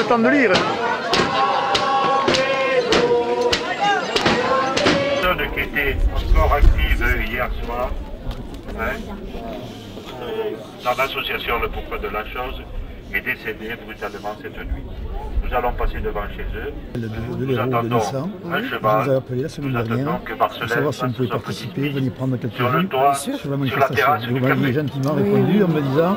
le temps de lire. Personne qui était encore active hier soir, hein, dans l'association Le Pourquoi de la Chose, est décédée brutalement cette nuit. Nous allons passer devant chez eux. Nous attendons un cheval. Je vous ai appelé la semaine dernière pour savoir si on pouvait participer, venir prendre quelques vues sur la manifestation. Vous m'avez gentiment répondu en me disant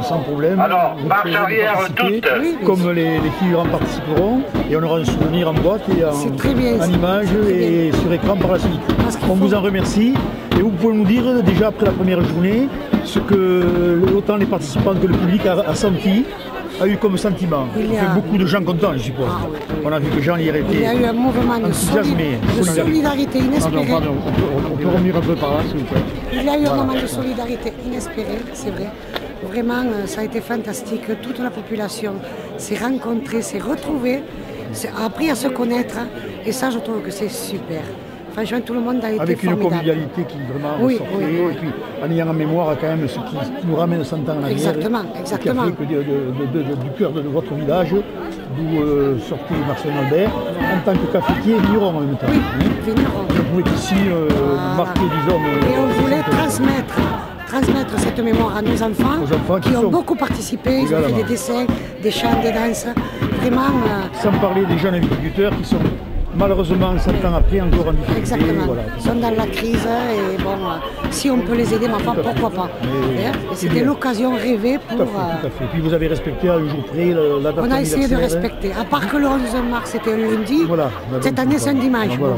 sans problème, alors, marche arrière participer, toutes. comme les figurants participeront, et on aura un souvenir en boîte et en images et sur écran par la suite. On vous en remercie et vous pouvez nous dire déjà après la première journée ce que autant les participants que le public a senti, a eu comme sentiment. Il y a beaucoup de gens contents, je suppose. Ah, oui. On a vu que Jean hier était il y a eu un mouvement de solidarité inespérée. Pardon, on peut revenir un peu par là, s'il vous plaît. Il y a eu un moment de solidarité inespéré, c'est vrai. Vraiment, ça a été fantastique. Toute la population s'est rencontrée, s'est retrouvée, a appris à se connaître. Et ça, je trouve que c'est super. Franchement, tout le monde a été avec formidable. Une convivialité qui vraiment ressortait, et puis en ayant en mémoire quand même ce qui nous ramène 100 ans en arrière. Exactement, exactement. Et qui a fait que du cœur de votre village, d'où sortait Marcel Albert, en tant que cafetier et vigneron en même temps. Oui, vigneron. Vous pouvez ici marquer, disons... Et on voulait transmettre cette mémoire à nos enfants qui ont beaucoup participé, ils ont fait des dessins, des chants, des danses, vraiment... Sans parler des jeunes viticulteurs qui sont malheureusement 100 ans après encore en difficulté. Exactement, voilà. Ils sont dans la crise et bon, si on peut les aider, mais enfin pourquoi pas. Et c'était l'occasion rêvée pour... Tout à fait. Et puis vous avez respecté à un jour près la date. On a essayé de respecter, à part que le 11 mars c'était un lundi, cette année c'est un dimanche. Voilà.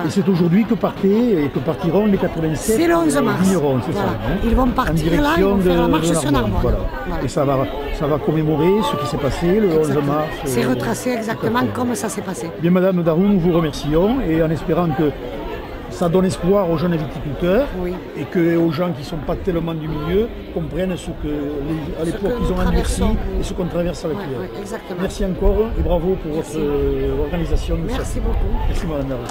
Et c'est aujourd'hui que partiront les 87 c'est le 11 mars. Vignerons, c'est ça. Hein, ils vont partir là, ils vont faire la marche sur Narbonne. Voilà. Et ça va commémorer ce qui s'est passé le 11 mars. C'est retracé exactement comme ça s'est passé. Bien Madame Darou, nous vous remercions et en espérant que ça donne espoir aux jeunes viticulteurs et que aux gens qui ne sont pas tellement du milieu comprennent ce que à l'époque ils ont endurci et ce qu'on traverse avec eux. Merci encore et bravo pour votre organisation. Merci beaucoup. Merci Madame Darou.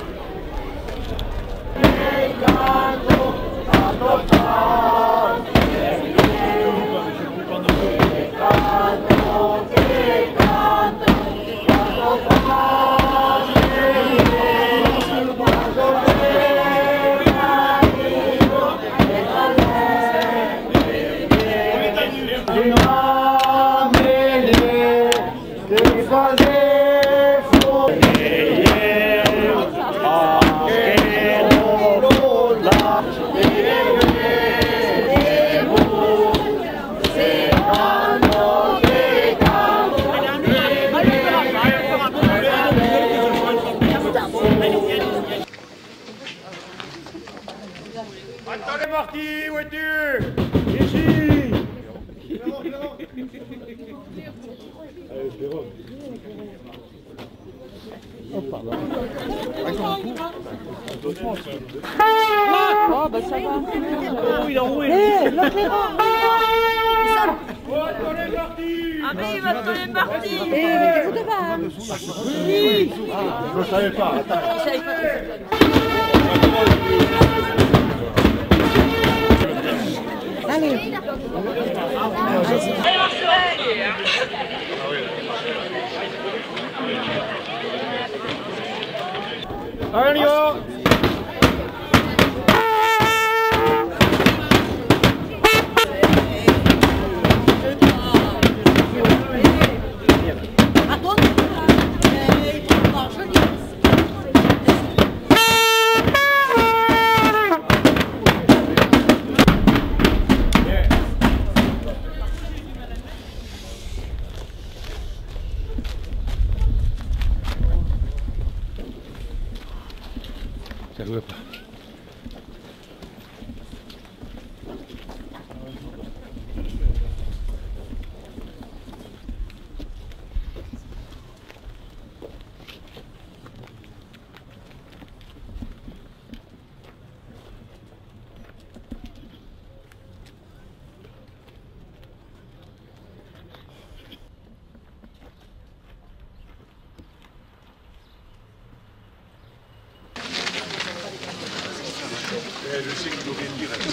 Antoine Marty, où es-tu? Ici. Oh, pardon. Oh, bah ça va. Oh, il a roué. Ah mais il va te les partir. Vous devez. Oui. Je ne savais pas. Je savais pas. Allez. Allez, on y va. Salut. Je sais qu'il aurait dire à la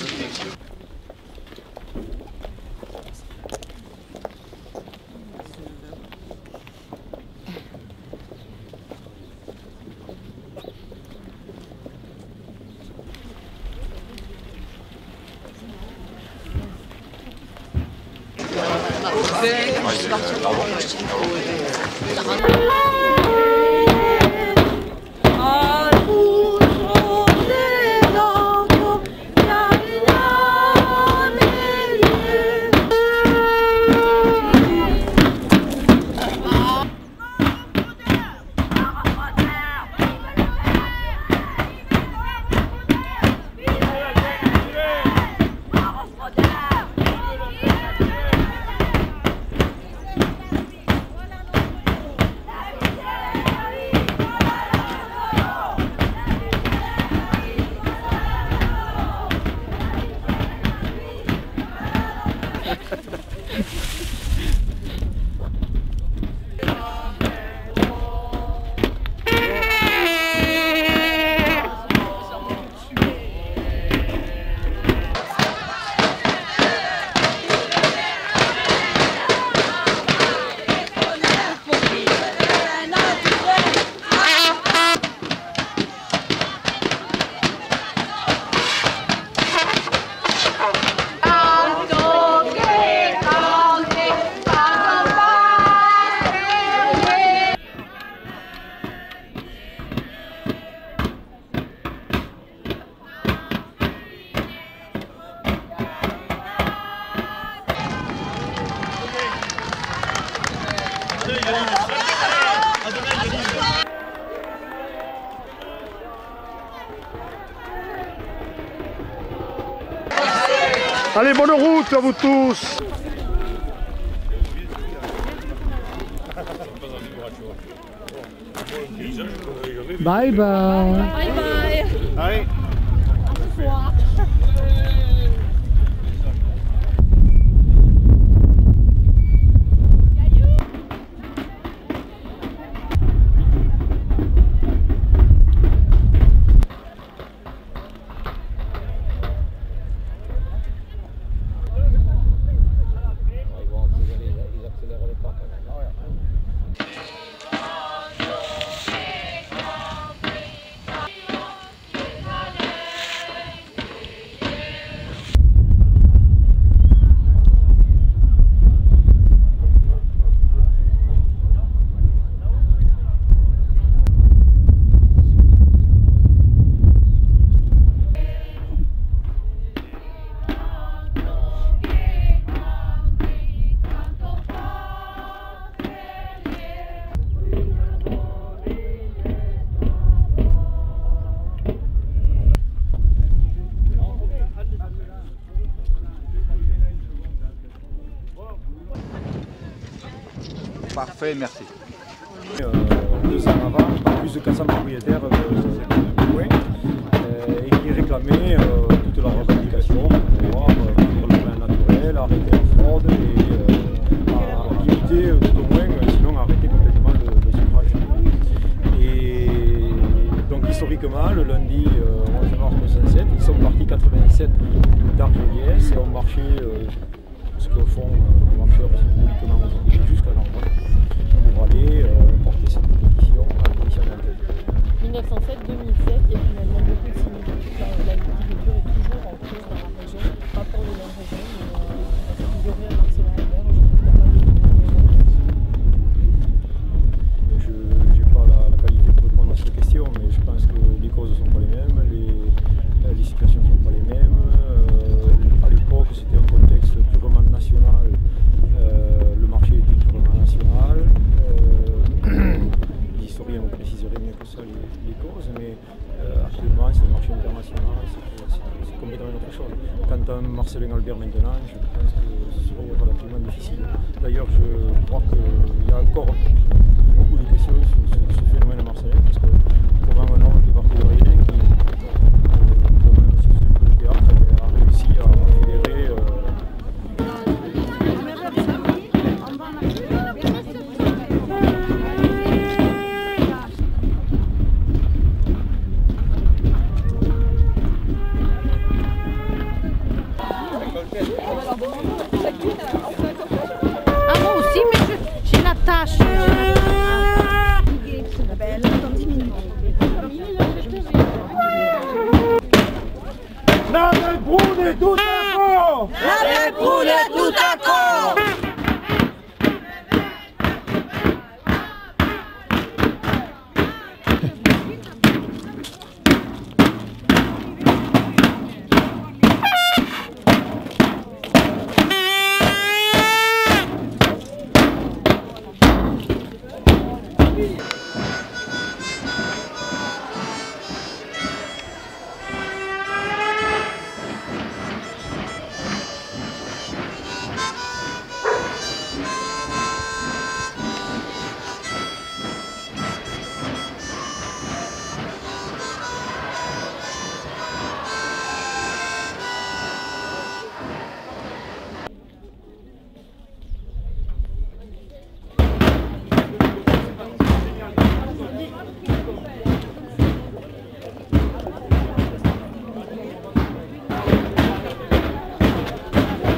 Allez, bonne route à vous tous. Bye bye. Bye bye. Allez. Au revoir. Parfait, merci. 2 ans avant, plus de 400 propriétaires du coin et qui réclamaient toutes leurs revendications pour vivre le plan naturel, arrêter la fraude et limiter tout au moins, sinon arrêter complètement le suffrage. Et donc historiquement, le lundi 11 mars 1907, ils sont partis 87 d'Argelès et ont marché ce que font les marcheurs symboliquement aujourd'hui jusqu'à l'endroit pour aller porter cette pétition à la commission d'enquête. 1907-2007, il y a finalement beaucoup de similitudes. La viticulture est toujours en cause dans la région, pas pour les mêmes raisons, mais c'est toujours eu à Marcellin Albert. Je n'ai pas la qualité pour répondre à cette question, mais je pense que les causes ne sont pas les mêmes, les situations ne sont pas les mêmes. À l'époque, c'était un contexte purement national, le marché était purement national. Les historiens vous préciseraient mieux que ça les causes, mais actuellement c'est le marché international, c'est complètement autre chose. Quant à Marcellin Albert maintenant, je pense que ce serait relativement difficile. D'ailleurs, je crois qu'il y a encore beaucoup de questions sur ce phénomène Marcellin, parce que comment un homme qui est parti de rien, qui le théâtre, a réussi à fédérer Ah moi aussi, mais j'ai la tâche. N'avez brûlé tout à corps! N'avez brûlé tout à corps!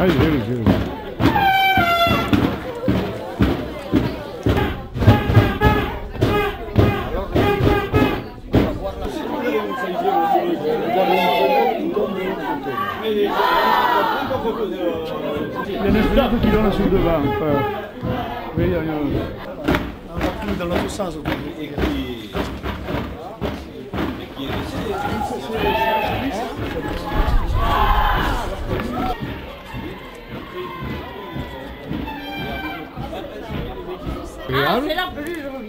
Allez. Il y a un esprit qui donne sur le devant. Oui, il y a on va plus dans l'autre sens. Ah, c'est la plus jolie.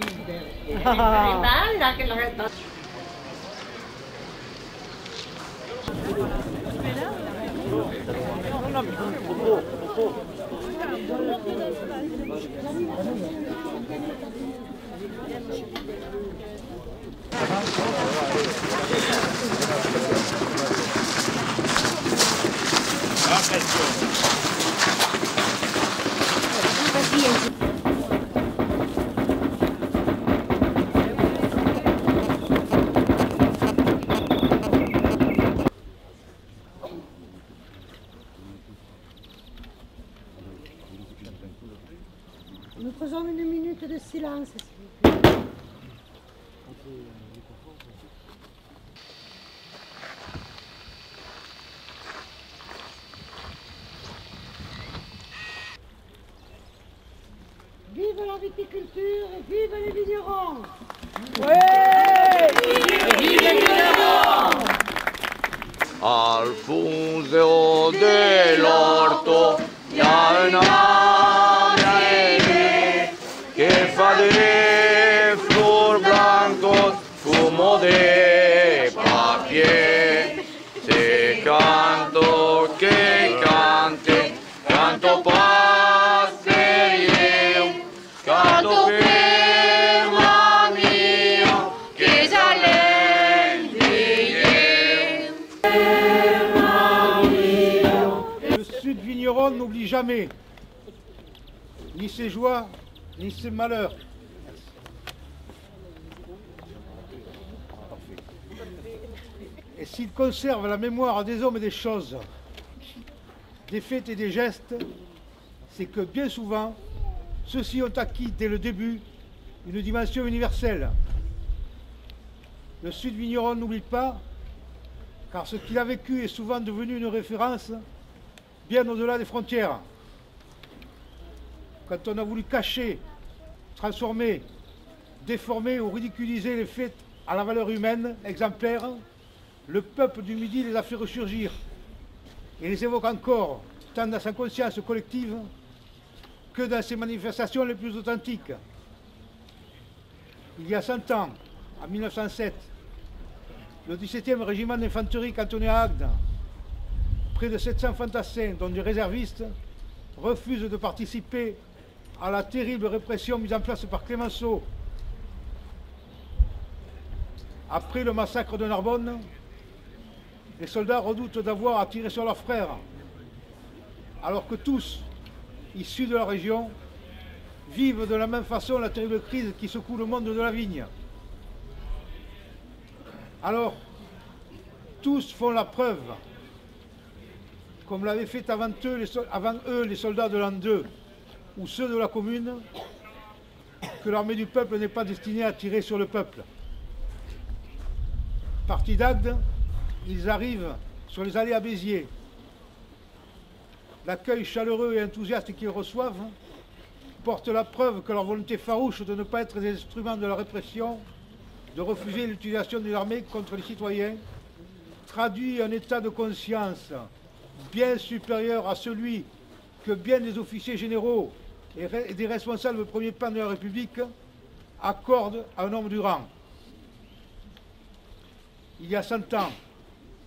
Nous faisons une minute de silence, s'il vous plaît. Vive la viticulture et vive les vignerons! Alfonso dell'orto, ya una que fa de flor blancos, fumo de papier, se canto que cante, canto passerio, canto ferma mio, che Le Sud vigneron n'oublie jamais ni ses joies, ni ses malheurs. Et s'il conserve la mémoire des hommes et des choses, des faits et des gestes, c'est que bien souvent, ceux-ci ont acquis dès le début une dimension universelle. Le Sud vigneron n'oublie pas, car ce qu'il a vécu est souvent devenu une référence bien au-delà des frontières. Quand on a voulu cacher, transformer, déformer ou ridiculiser les faits à la valeur humaine exemplaire, le peuple du Midi les a fait ressurgir et les évoque encore, tant dans sa conscience collective que dans ses manifestations les plus authentiques. Il y a 100 ans, en 1907, le 17e régiment d'infanterie cantonné à Agde, près de 700 fantassins, dont des réservistes, refusent de participer à la terrible répression mise en place par Clémenceau. Après le massacre de Narbonne, les soldats redoutent d'avoir à tirer sur leurs frères, alors que tous, issus de la région, vivent de la même façon la terrible crise qui secoue le monde de la vigne. Alors, tous font la preuve, comme l'avaient fait avant eux les soldats de l'an 2 ou ceux de la commune, que l'armée du peuple n'est pas destinée à tirer sur le peuple. Partis d'Agde, ils arrivent sur les allées à Béziers. L'accueil chaleureux et enthousiaste qu'ils reçoivent porte la preuve que leur volonté farouche de ne pas être des instruments de la répression, de refuser l'utilisation de l'armée contre les citoyens, traduit un état de conscience bien supérieur à celui que bien des officiers généraux et des responsables de premier plan de la République accordent à un homme du rang. Il y a 100 ans,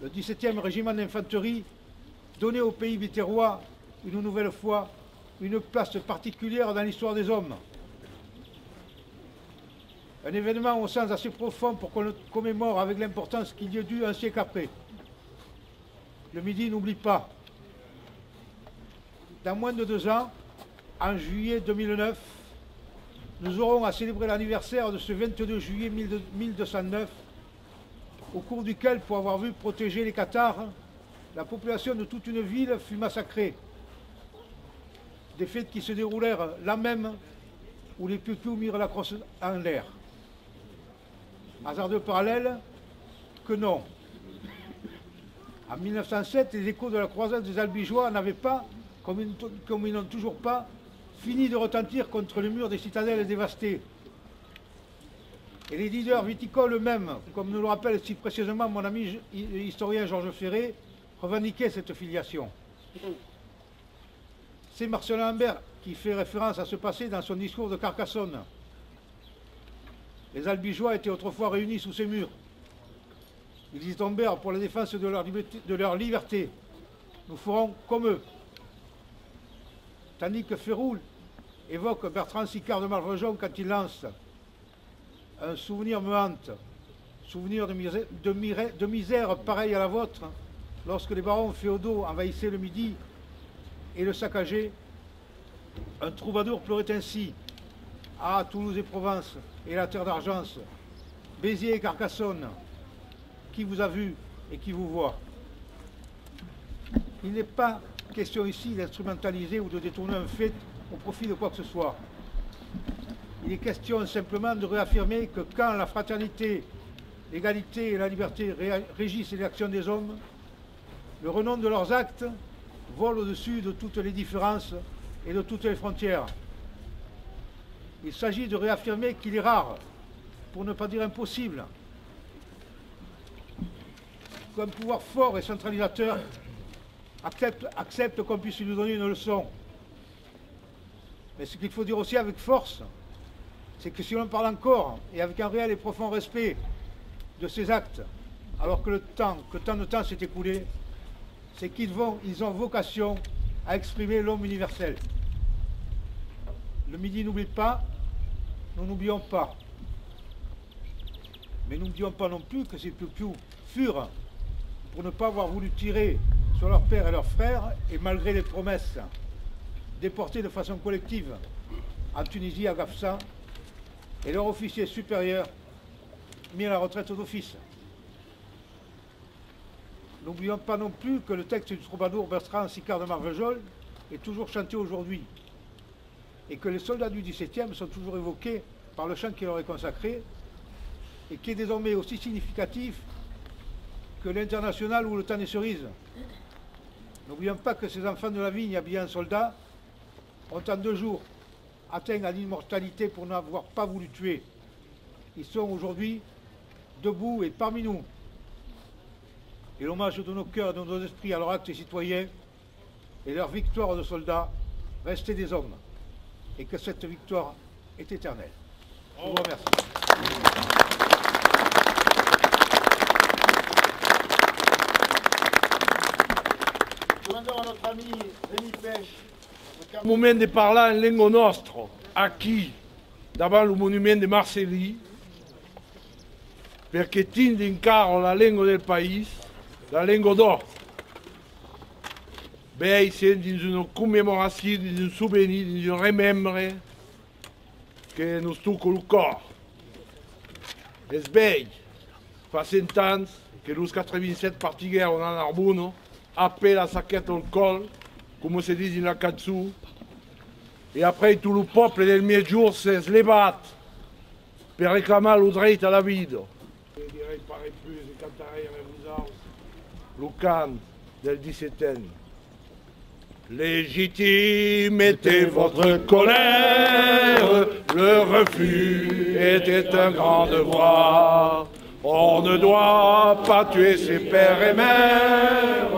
le 17e régiment d'infanterie donnait au pays biterrois, une nouvelle fois, une place particulière dans l'histoire des hommes. Un événement au sens assez profond pour qu'on le commémore avec l'importance qu'il y a dû un siècle après. Le Midi n'oublie pas. Dans moins de 2 ans, en juillet 2009, nous aurons à célébrer l'anniversaire de ce 22 juillet 1209, au cours duquel, pour avoir vu protéger les Cathares, la population de toute une ville fut massacrée, des faits qui se déroulèrent là même où les piou-piou mirent la crosse en l'air. Hasardeux parallèle que non. En 1907, les échos de la croisade des Albigeois n'avaient pas, comme ils n'ont toujours pas, fini de retentir contre le mur des citadelles dévastées. Et les leaders viticoles eux-mêmes, comme nous le rappelle si précieusement mon ami historien Georges Ferré, revendiquaient cette filiation. C'est Marcelin Imbert qui fait référence à ce passé dans son discours de Carcassonne. Les Albigeois étaient autrefois réunis sous ces murs. Ils y tombèrent pour la défense de leur liberté. Nous ferons comme eux. Tandis que Féroul évoque Bertrand Sicard de Malvrejon quand il lance « Un souvenir me hante, souvenir de misère pareille à la vôtre, lorsque les barons féodaux envahissaient le Midi et le saccageaient, un troubadour pleurait ainsi. Ah, Toulouse et Provence, et la terre d'Argence, Béziers et Carcassonne, qui vous a vu et qui vous voit. » Il n'est pas question ici d'instrumentaliser ou de détourner un fait au profit de quoi que ce soit. Il est question simplement de réaffirmer que quand la fraternité, l'égalité et la liberté régissent les actions des hommes, le renom de leurs actes vole au-dessus de toutes les différences et de toutes les frontières. Il s'agit de réaffirmer qu'il est rare, pour ne pas dire impossible, qu'un pouvoir fort et centralisateur accepte qu'on puisse lui donner une leçon. Mais ce qu'il faut dire aussi avec force, c'est que si l'on parle encore, et avec un réel et profond respect de ces actes, alors que tant de temps s'est écoulé, c'est qu'ils ont vocation à exprimer l'homme universel. Le Midi n'oublie pas, nous n'oublions pas. Mais n'oublions pas non plus que ces piou-piou furent, pour ne pas avoir voulu tirer sur leurs pères et leurs frères, et malgré les promesses, déportés de façon collective en Tunisie, à Gafsa, et leurs officiers supérieurs mis à la retraite d'office. N'oublions pas non plus que le texte du troubadour Bertrand Sicard de Marvejols est toujours chanté aujourd'hui, et que les soldats du XVIIe sont toujours évoqués par le chant qui leur est consacré, et qui est désormais aussi significatif que l'International ou le temps des cerises. N'oublions pas que ces enfants de la vigne habillés en soldats ont en 2 jours atteint à l'immortalité pour n'avoir pas voulu tuer. Ils sont aujourd'hui debout et parmi nous. Et l'hommage de nos cœurs et de nos esprits à leur acte citoyen et leur victoire de soldats, restez des hommes. Et que cette victoire est éternelle. Je vous remercie. Demandons à notre ami Rémi Pêche. Un moment de parler en lingua nostra, qui, davant le monument de Marcelli, perché tiene in caro la lingua del paese, la lingua d'or. Beh, c'est dans une commémoration, dans un souvenir, dans un remembre che nous tocca le corps. E sbei, fa 100 ans che los 87 partiguèrent en Arbuno, après la saquette au col, comme se dit dans la canzone, et après tout le peuple del mio jour s'est levé per réclamer le droit à la vie. Je dirais pareil plus, je canterai avec vous le cant del 17e. Légitime était votre colère, le refus était un grand devoir. On ne doit pas tuer ses pères et mères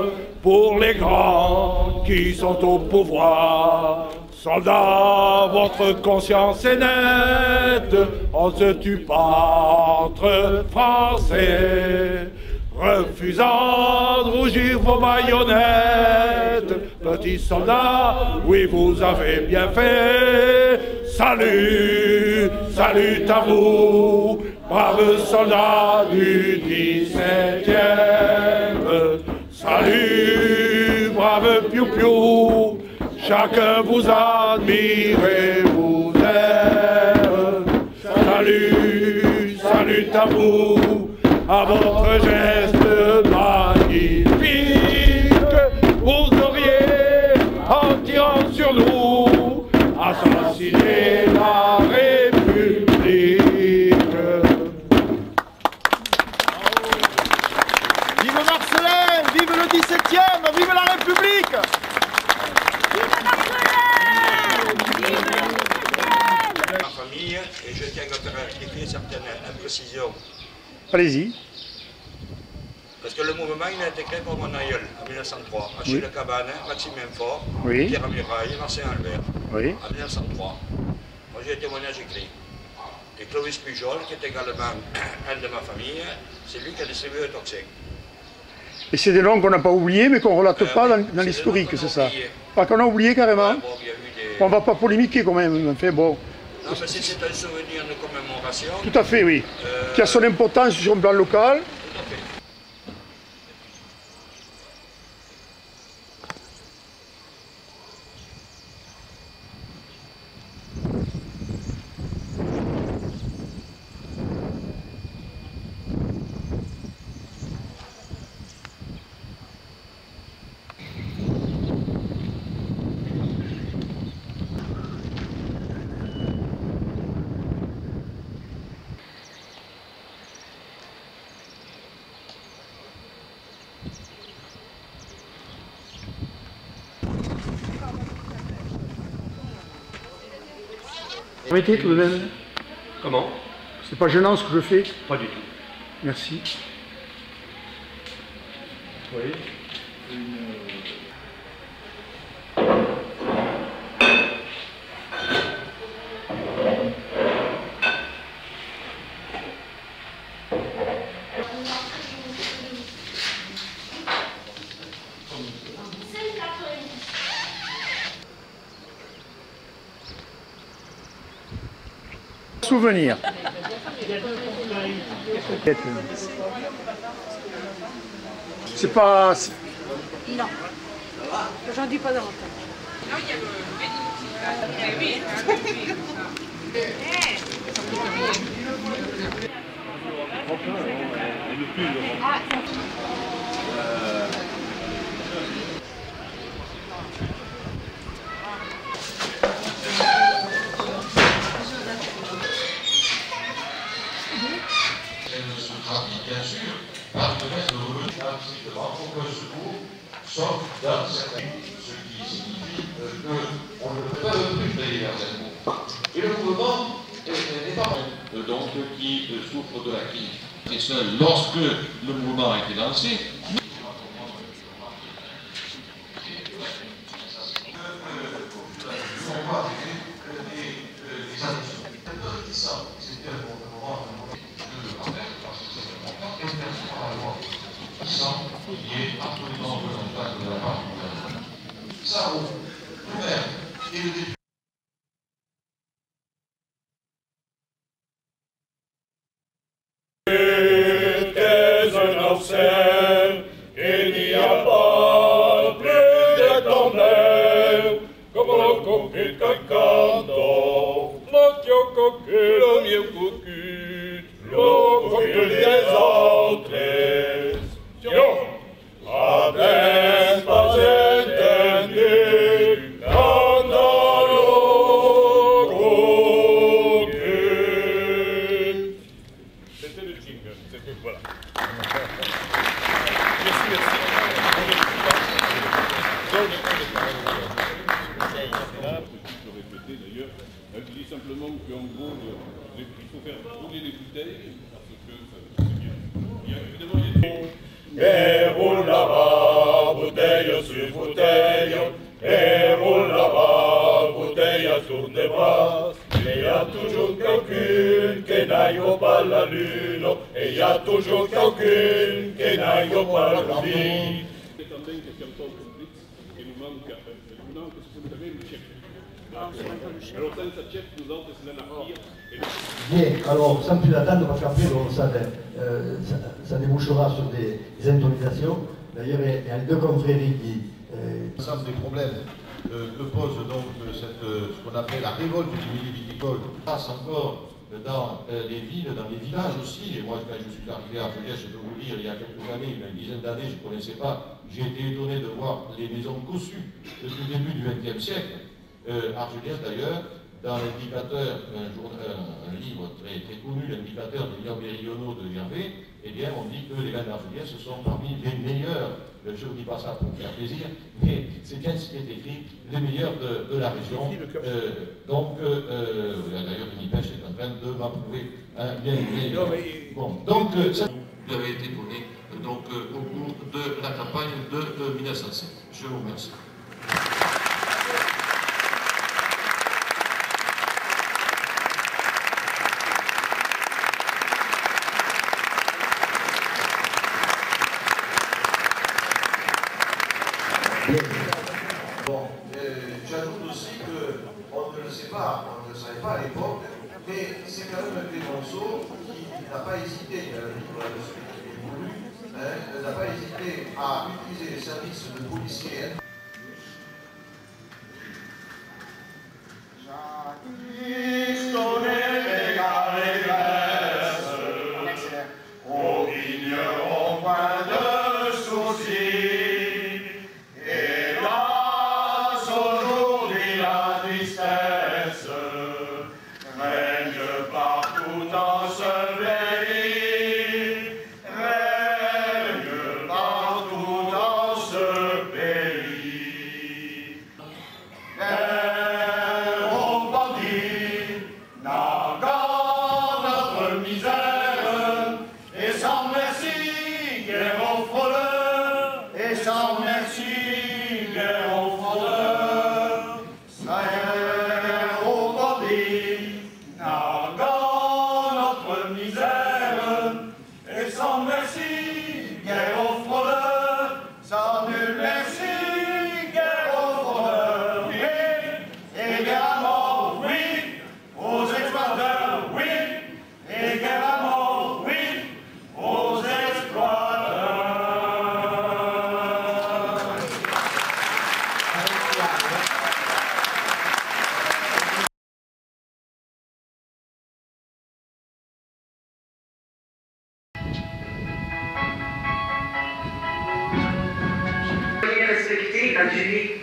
pour les grands qui sont au pouvoir. Soldats, votre conscience est nette, on ne se tue pas entre Français. Refusant de rougir vos baïonnettes, petits soldats, oui vous avez bien fait. Salut, salut à vous, braves soldats du 17e. Salut, braves piou-piou, chacun vous admire et vous aime. Salut, salut à vous, à votre geste magnifique, vous auriez, en tirant sur nous, Allez-y. Parce que le mouvement il a été créé par mon aïeul en 1903. Achille Le Cabane, Maximin Faure, Pierre Muraille, Marcel Albert. En 1903. Moi j'ai un témoignage écrit. Et Clovis Pujol, qui est également un de ma famille, c'est lui qui a distribué le toxique. Et c'est des noms qu'on n'a pas oubliés, mais qu'on ne relate pas dans l'historique, c'est ça? Pas qu'on a oublié carrément? On ne va pas polémiquer quand même, enfin bon. Non, mais si c'est un souvenir de commémoration... Tout à fait, oui. Qui a son importance sur un plan local. Tout à fait. Arrêtez tout de même. Comment? C'est pas gênant ce que je fais? Pas du tout. Merci. Oui. Souvenir. C'est pas... Non. Aujourd'hui, pas davantage. Bien sûr, par le reste de revenu strictement aucun secours, sauf dans certains ce qui signifie qu'on ne peut pas le plus payer vers cette mouvement. Et le mouvement n'est pas donc qui souffre de la crise. Et seul lorsque le mouvement a été lancé, qui est absolument volontaire de la part du gouvernement. Ça, tout et le début. Qu'est-ce un obsèque, il n'y a pas plus d'étendard, comme le coquet cacanto, Mathieu coquet, le mieux coquet, le coquet des autres. Adesso pas entendu dans le coquet. C'était le jingle, c'était voilà. Merci, merci. D'ailleurs, elle dit simplement qu'en gros, il faut faire rouler les bouteilles parce que il y a évidemment et roule là-bas, bouteille sur bouteille, et roule là-bas, bouteille sur des bras. Il y a toujours quelqu'un qui n'aille pas la lune, et il y a toujours quelqu'un qui n'aille pas la vie. C'est un dingue qui est encore complexe, et nous manque, ce que vous avez, le chef. Alors, ça, chef, nous autres, c'est l'anarchie. Bien, alors sans plus attendre, parce qu'après ça débouchera sur des improvisations. D'ailleurs, il y a les deux confréries qui... L'ensemble des problèmes que pose donc ce qu'on appelle la révolte du milieu viticole passe encore dans les villes, dans les villages aussi. Et moi, quand je suis arrivé à Argelès, je peux vous dire, il y a quelques années, une dizaine d'années, je ne connaissais pas, j'ai été étonné de voir les maisons cossues depuis le début du XXe siècle. Argelès d'ailleurs, dans l'indicateur, un livre très connu, l'indicateur des vins méridionaux de Gervais, eh bien, on dit que les vins d'Argelès sont parmi les meilleurs je ne vous dis pas ça pour faire plaisir, mais c'est bien ce qui est écrit, les meilleurs de la région. D'ailleurs, Unipêche est en train de m'approuver bien. Bon, donc, ça vous avez été donné au cours de la campagne de 1907. Je vous remercie. Bon, j'ajoute aussi qu'on ne le sait pas, on ne le savait pas à l'époque, mais c'est quand même un Clémenceau qui n'a pas hésité, il a un livre là-dessus qui est voulu, n'a pas hésité à utiliser les services de policiers. Adjugés,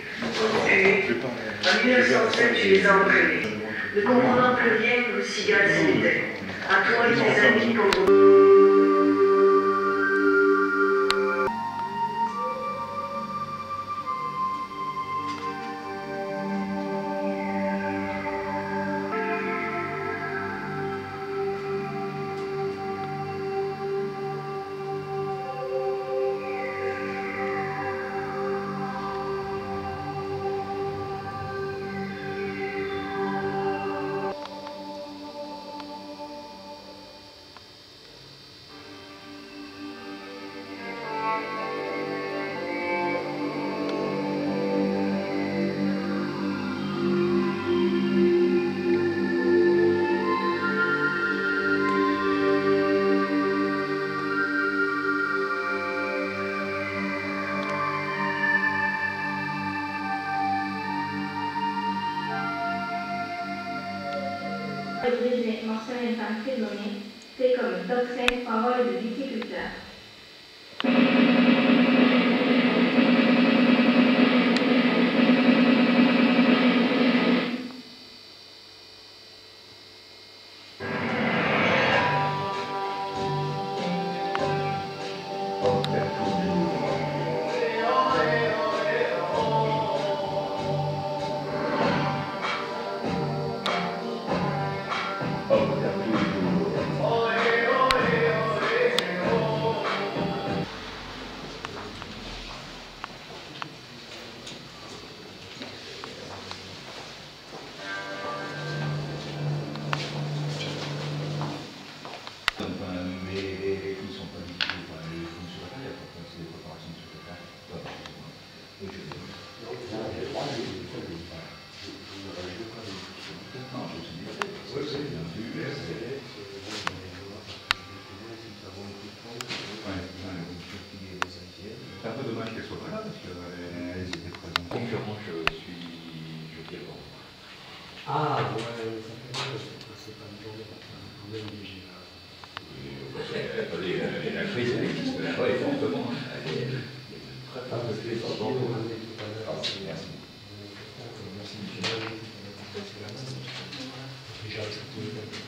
tués. En 1907, tu les as entraînés. Ne comprenant plus rien que le cigale c'était. À toi et tes amis comme... Des mentions infantiles données, c'est comme top 5 paroles de viticulteur. C'est un peu dommage qu'elle soit pas là parce qu'elles étaient présentes. Concurrent, je dis bon. Ah, ouais, c'est pas une journée, on est obligé. Attendez, la crise, elle existe là-bas et fortement. Merci. Merci.